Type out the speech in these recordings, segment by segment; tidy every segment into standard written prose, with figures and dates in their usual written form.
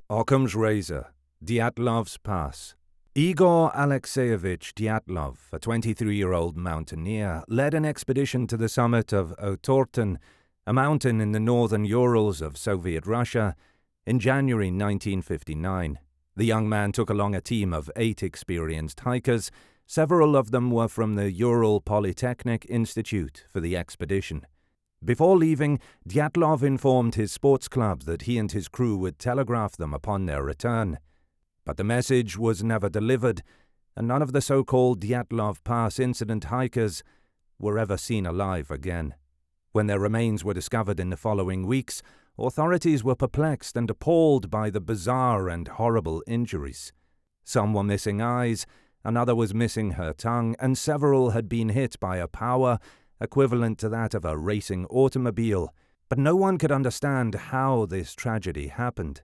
Occam's razor, Dyatlov's pass. Igor Alexeyevich Dyatlov, a 23-year-old mountaineer, led an expedition to the summit of Otorten, a mountain in the northern Urals of Soviet Russia, in January 1959. The young man took along a team of 8 experienced hikers. Several of them were from the Ural Polytechnic Institute for the expedition. Before leaving, Dyatlov informed his sports club that he and his crew would telegraph them upon their return. But the message was never delivered, and none of the so-called Dyatlov Pass incident hikers were ever seen alive again. When their remains were discovered in the following weeks, authorities were perplexed and appalled by the bizarre and horrible injuries. Some were missing eyes, another was missing her tongue, and several had been hit by a power equivalent to that of a racing automobile, but no one could understand how this tragedy happened.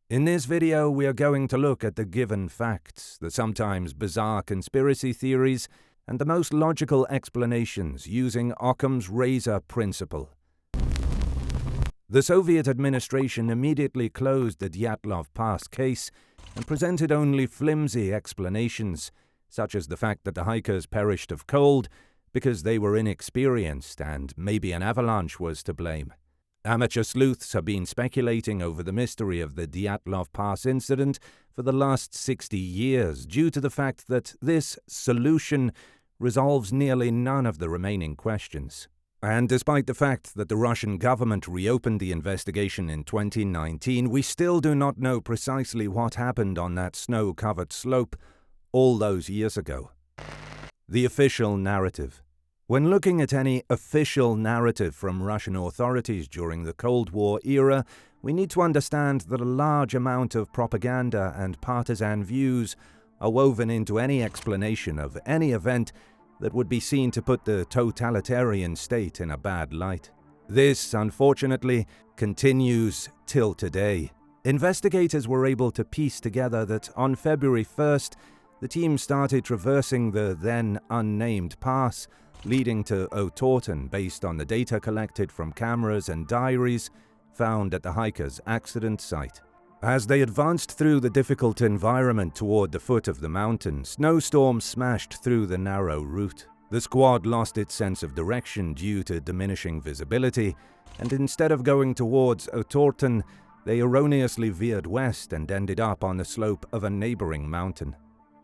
In this video, we are going to look at the given facts, the sometimes bizarre conspiracy theories, and the most logical explanations using Occam's razor principle. The Soviet administration immediately closed the Dyatlov Pass case and presented only flimsy explanations, such as the fact that the hikers perished of cold because they were inexperienced and maybe an avalanche was to blame. Amateur sleuths have been speculating over the mystery of the Dyatlov Pass incident for the last 60 years due to the fact that this solution resolves nearly none of the remaining questions. And despite the fact that the Russian government reopened the investigation in 2019, we still do not know precisely what happened on that snow-covered slope all those years ago. The official narrative. When looking at any official narrative from Russian authorities during the Cold War era, we need to understand that a large amount of propaganda and partisan views are woven into any explanation of any event that would be seen to put the totalitarian state in a bad light. This, unfortunately, continues till today. Investigators were able to piece together that on February 1st, the team started traversing the then unnamed pass, leading to Otorten based on the data collected from cameras and diaries found at the hikers' accident site. As they advanced through the difficult environment toward the foot of the mountain, snowstorms smashed through the narrow route. The squad lost its sense of direction due to diminishing visibility, and instead of going towards Otorten, they erroneously veered west and ended up on the slope of a neighboring mountain.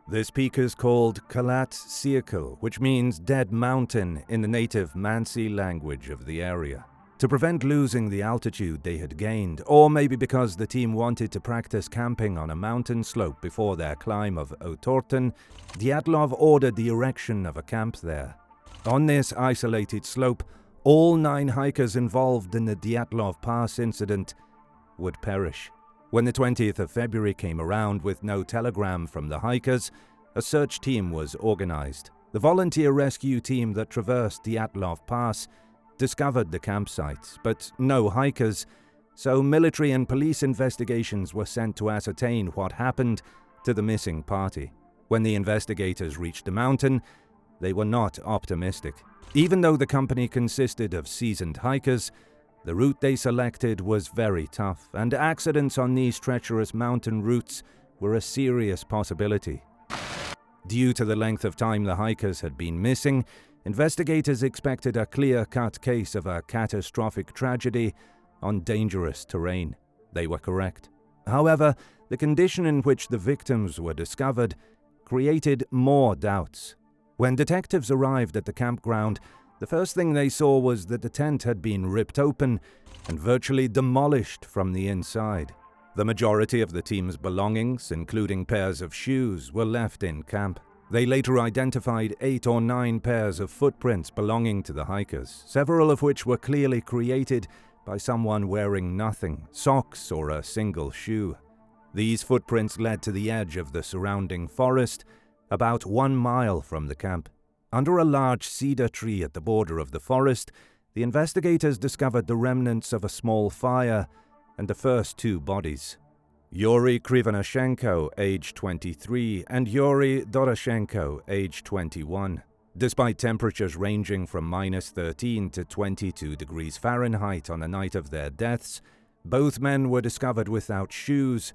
This peak is called Kalat Sirkal, which means dead mountain in the native Mansi language of the area. To prevent losing the altitude they had gained, or maybe because the team wanted to practice camping on a mountain slope before their climb of Otorten, Dyatlov ordered the erection of a camp there. On this isolated slope, all 9 hikers involved in the Dyatlov Pass incident would perish. When the 20th of February came around with no telegram from the hikers, a search team was organized. The volunteer rescue team that traversed Dyatlov Pass discovered the campsite, but no hikers, so military and police investigations were sent to ascertain what happened to the missing party. When the investigators reached the mountain, they were not optimistic. Even though the company consisted of seasoned hikers, the route they selected was very tough, and accidents on these treacherous mountain routes were a serious possibility. Due to the length of time the hikers had been missing, investigators expected a clear-cut case of a catastrophic tragedy on dangerous terrain. They were correct. However, the condition in which the victims were discovered created more doubts. When detectives arrived at the campground, the first thing they saw was that the tent had been ripped open and virtually demolished from the inside. The majority of the team's belongings, including pairs of shoes, were left in camp. They later identified 8 or 9 pairs of footprints belonging to the hikers, several of which were clearly created by someone wearing nothing, socks or a single shoe. These footprints led to the edge of the surrounding forest, about 1 mile from the camp. Under a large cedar tree at the border of the forest, the investigators discovered the remnants of a small fire and the first 2 bodies. Yuri Krivonoshenko, age 23, and Yuri Doroshenko, age 21. Despite temperatures ranging from -13 to 22 degrees Fahrenheit on the night of their deaths, Both men were discovered without shoes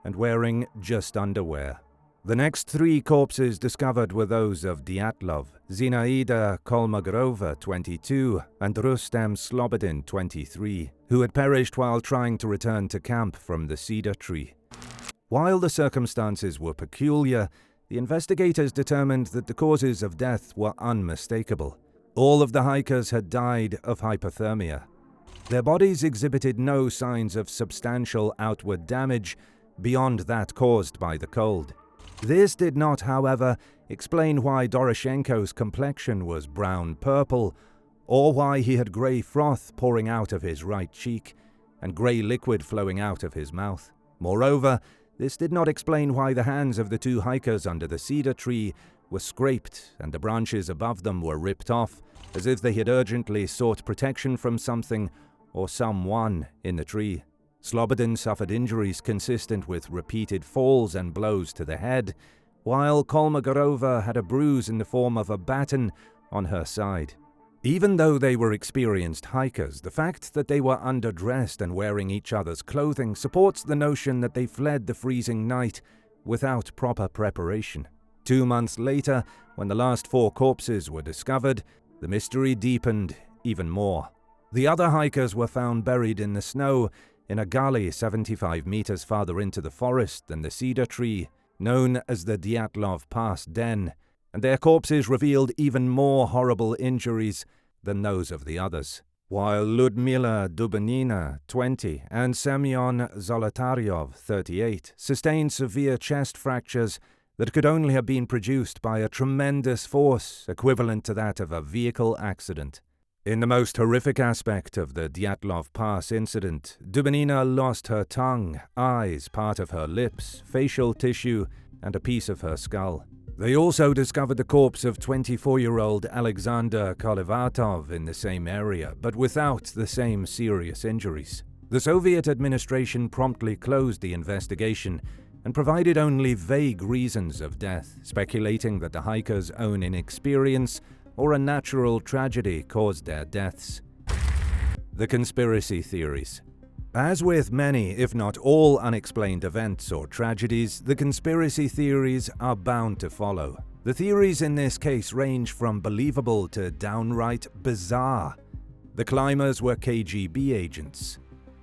and wearing just underwear. The next 3 corpses discovered were those of Dyatlov, Zinaida Kolmogorova, 22, and Rustem Slobodin, 23, who had perished while trying to return to camp from the cedar tree. While the circumstances were peculiar, the investigators determined that the causes of death were unmistakable. All of the hikers had died of hypothermia. Their bodies exhibited no signs of substantial outward damage beyond that caused by the cold. This did not, however, explain why Doroshenko's complexion was brown-purple, or why he had grey froth pouring out of his right cheek and grey liquid flowing out of his mouth. Moreover, this did not explain why the hands of the 2 hikers under the cedar tree were scraped and the branches above them were ripped off, as if they had urgently sought protection from something or someone in the tree. Slobodin suffered injuries consistent with repeated falls and blows to the head, while Kolmogorova had a bruise in the form of a baton on her side. Even though they were experienced hikers, the fact that they were underdressed and wearing each other's clothing supports the notion that they fled the freezing night without proper preparation. 2 months later, when the last 4 corpses were discovered, the mystery deepened even more. The other hikers were found buried in the snow in a gully 75 meters farther into the forest than the cedar tree, known as the Dyatlov Pass Den, and their corpses revealed even more horrible injuries than those of the others. While Ludmila Dubinina, 20, and Semyon Zolotaryov, 38, sustained severe chest fractures that could only have been produced by a tremendous force equivalent to that of a vehicle accident. In the most horrific aspect of the Dyatlov Pass incident, Dubinina lost her tongue, eyes, part of her lips, facial tissue, and a piece of her skull. They also discovered the corpse of 24-year-old Alexander Kolevatov in the same area, but without the same serious injuries. The Soviet administration promptly closed the investigation and provided only vague reasons of death, speculating that the hikers' own inexperience or a natural tragedy caused their deaths. The conspiracy theories. As with many, if not all, unexplained events or tragedies, the conspiracy theories are bound to follow. The theories in this case range from believable to downright bizarre. The climbers were KGB agents.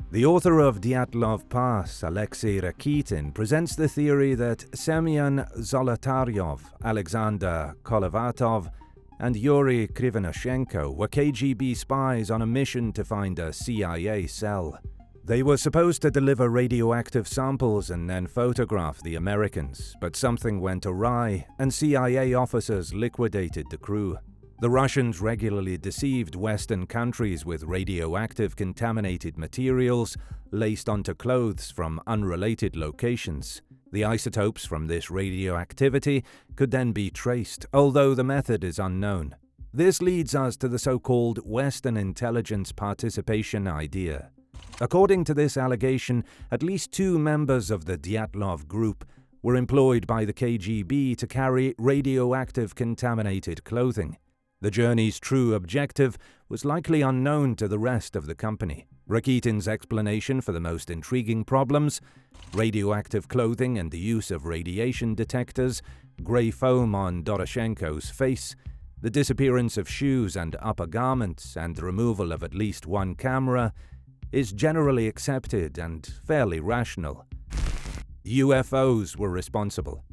The author of Dyatlov Pass, Alexei Rakitin, presents the theory that Semyon Zolotaryov, Alexander Kolevatov, and Yuri Krivonoshenko were KGB spies on a mission to find a CIA cell. They were supposed to deliver radioactive samples and then photograph the Americans, but something went awry and CIA officers liquidated the crew. The Russians regularly deceived Western countries with radioactive contaminated materials laced onto clothes from unrelated locations. The isotopes from this radioactivity could then be traced, although the method is unknown. This leads us to the so-called Western intelligence participation idea. According to this allegation, at least 2 members of the Dyatlov group were employed by the KGB to carry radioactive contaminated clothing. The journey's true objective was likely unknown to the rest of the company. Rakitin's explanation for the most intriguing problems, radioactive clothing and the use of radiation detectors, grey foam on Doroshenko's face, the disappearance of shoes and upper garments, and the removal of at least 1 camera, is generally accepted and fairly rational. UFOs were responsible.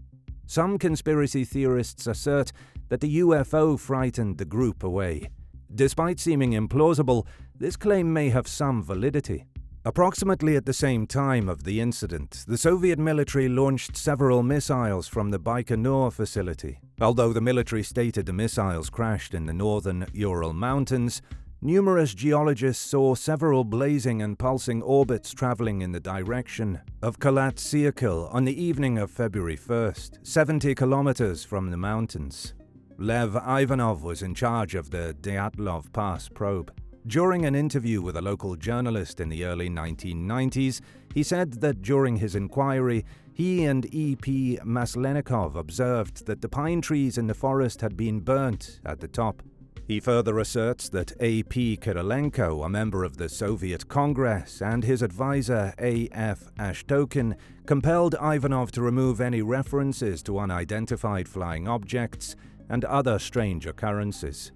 Some conspiracy theorists assert that the UFO frightened the group away. Despite seeming implausible, this claim may have some validity. Approximately at the same time of the incident, the Soviet military launched several missiles from the Baikonur facility. Although the military stated the missiles crashed in the northern Ural Mountains, numerous geologists saw several blazing and pulsing orbits traveling in the direction of Kalat-Sirkil on the evening of February 1st, 70 kilometers from the mountains. Lev Ivanov was in charge of the Dyatlov Pass probe. During an interview with a local journalist in the early 1990s, he said that during his inquiry, he and E.P. Maslenikov observed that the pine trees in the forest had been burnt at the top. He further asserts that A.P. Kirilenko, a member of the Soviet Congress, and his advisor A.F. Ashtokin compelled Ivanov to remove any references to unidentified flying objects and other strange occurrences.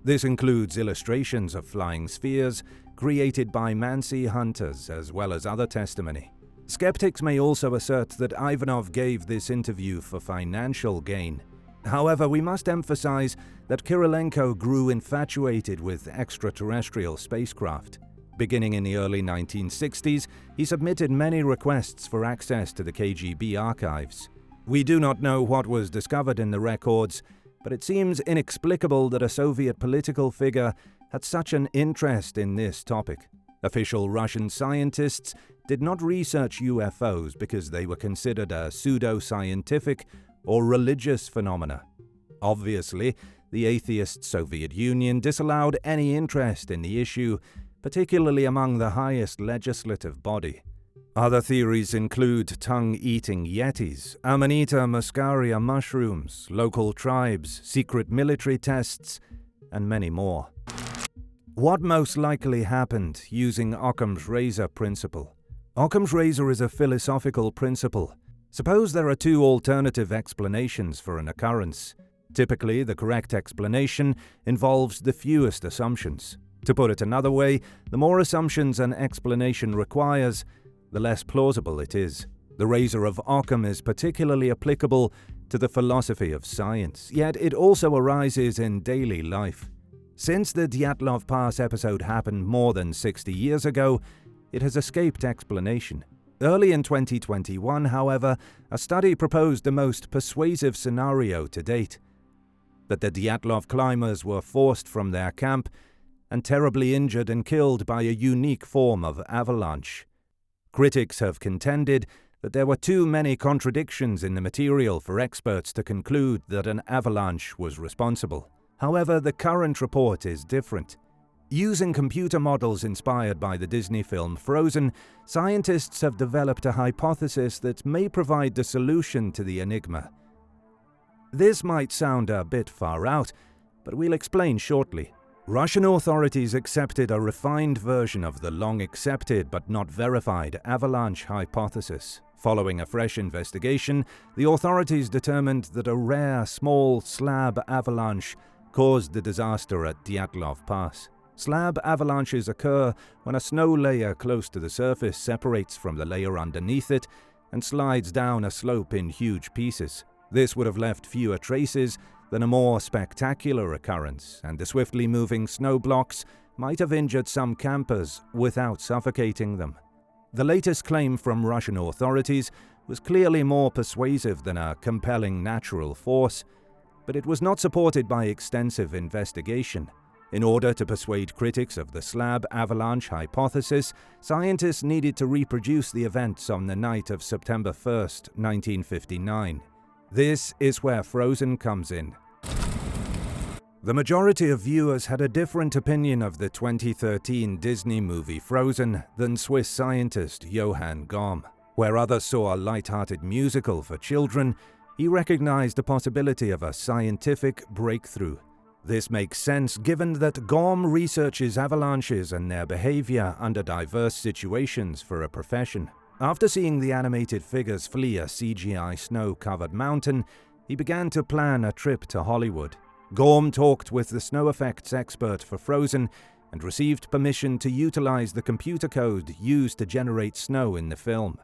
This includes illustrations of flying spheres created by Mansi hunters, as well as other testimony. Skeptics may also assert that Ivanov gave this interview for financial gain. However, we must emphasize that Kirilenko grew infatuated with extraterrestrial spacecraft. Beginning in the early 1960s, he submitted many requests for access to the KGB archives. We do not know what was discovered in the records, but it seems inexplicable that a Soviet political figure had such an interest in this topic. Official Russian scientists did not research UFOs because they were considered a pseudo-scientific or religious phenomena. Obviously, the atheist Soviet Union disallowed any interest in the issue, particularly among the highest legislative body. Other theories include tongue-eating yetis, Amanita muscaria mushrooms, local tribes, secret military tests, and many more. What most likely happened using Occam's razor principle? Occam's razor is a philosophical principle. Suppose there are two alternative explanations for an occurrence. Typically, the correct explanation involves the fewest assumptions. To put it another way, the more assumptions an explanation requires, the less plausible it is. The razor of Occam is particularly applicable to the philosophy of science, yet it also arises in daily life. Since the Dyatlov Pass episode happened more than 60 years ago, it has escaped explanation. Early in 2021, however, a study proposed the most persuasive scenario to date: that the Dyatlov climbers were forced from their camp and terribly injured and killed by a unique form of avalanche. Critics have contended that there were too many contradictions in the material for experts to conclude that an avalanche was responsible. However, the current report is different. Using computer models inspired by the Disney film Frozen, scientists have developed a hypothesis that may provide the solution to the enigma. This might sound a bit far out, but we'll explain shortly. Russian authorities accepted a refined version of the long-accepted but not verified avalanche hypothesis. Following a fresh investigation, the authorities determined that a rare, small slab avalanche caused the disaster at Dyatlov Pass. Slab avalanches occur when a snow layer close to the surface separates from the layer underneath it and slides down a slope in huge pieces. This would have left fewer traces than a more spectacular occurrence, and the swiftly moving snow blocks might have injured some campers without suffocating them. The latest claim from Russian authorities was clearly more persuasive than a compelling natural force, but it was not supported by extensive investigation. In order to persuade critics of the slab avalanche hypothesis, scientists needed to reproduce the events on the night of September 1st, 1959. This is where Frozen comes in. The majority of viewers had a different opinion of the 2013 Disney movie Frozen than Swiss scientist Johann Gomm. Where others saw a light-hearted musical for children, he recognized the possibility of a scientific breakthrough. This makes sense given that Gomm researches avalanches and their behavior under diverse situations for a profession. After seeing the animated figures flee a CGI snow-covered mountain, he began to plan a trip to Hollywood. Gomm talked with the snow effects expert for Frozen and received permission to utilize the computer code used to generate snow in the film.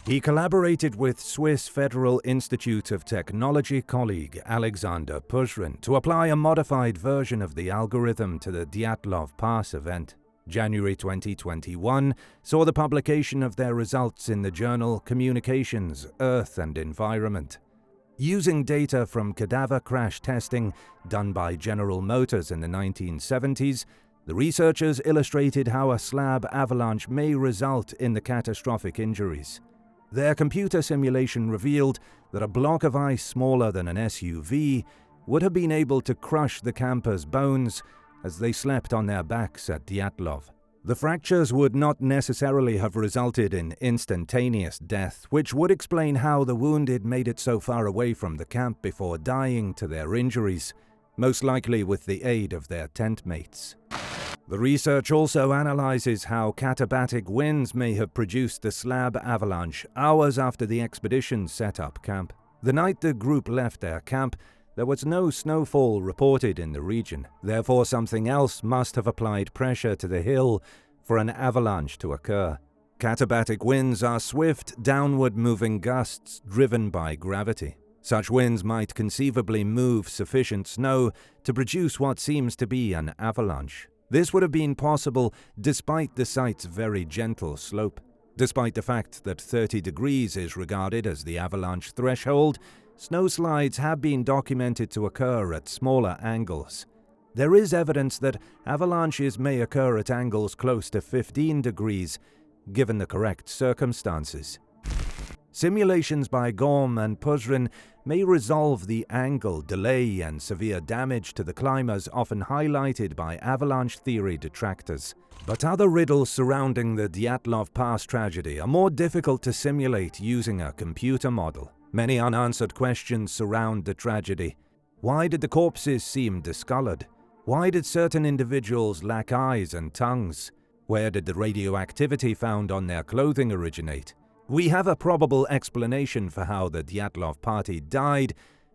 He collaborated with Swiss Federal Institute of Technology colleague Alexander Puzhrin to apply a modified version of the algorithm to the Dyatlov Pass event. January 2021 saw the publication of their results in the journal Communications, Earth and Environment. Using data from cadaver crash testing done by General Motors in the 1970s, the researchers illustrated how a slab avalanche may result in the catastrophic injuries. Their computer simulation revealed that a block of ice smaller than an SUV would have been able to crush the campers' bones as they slept on their backs at Dyatlov. The fractures would not necessarily have resulted in instantaneous death, which would explain how the wounded made it so far away from the camp before dying to their injuries. most likely with the aid of their tent mates. The research also analyzes how katabatic winds may have produced the slab avalanche hours after the expedition set up camp. The night the group left their camp, there was no snowfall reported in the region. Therefore, something else must have applied pressure to the hill for an avalanche to occur. Katabatic winds are swift, downward-moving gusts driven by gravity. Such winds might conceivably move sufficient snow to produce what seems to be an avalanche. This would have been possible despite the site's very gentle slope. Despite the fact that 30 degrees is regarded as the avalanche threshold, snowslides have been documented to occur at smaller angles. There is evidence that avalanches may occur at angles close to 15 degrees, given the correct circumstances. Simulations by Gorm and Puzrin may resolve the angle, delay, and severe damage to the climbers often highlighted by avalanche theory detractors. But other riddles surrounding the Dyatlov Pass tragedy are more difficult to simulate using a computer model. Many unanswered questions surround the tragedy. Why did the corpses seem discolored? Why did certain individuals lack eyes and tongues? Where did the radioactivity found on their clothing originate? We have a probable explanation for how the Dyatlov party died,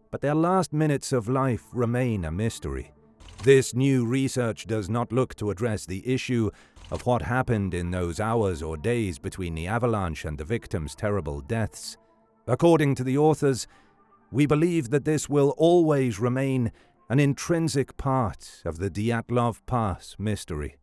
but their last minutes of life remain a mystery. This new research does not look to address the issue of what happened in those hours or days between the avalanche and the victims' terrible deaths. According to the authors, we believe that this will always remain an intrinsic part of the Dyatlov Pass mystery.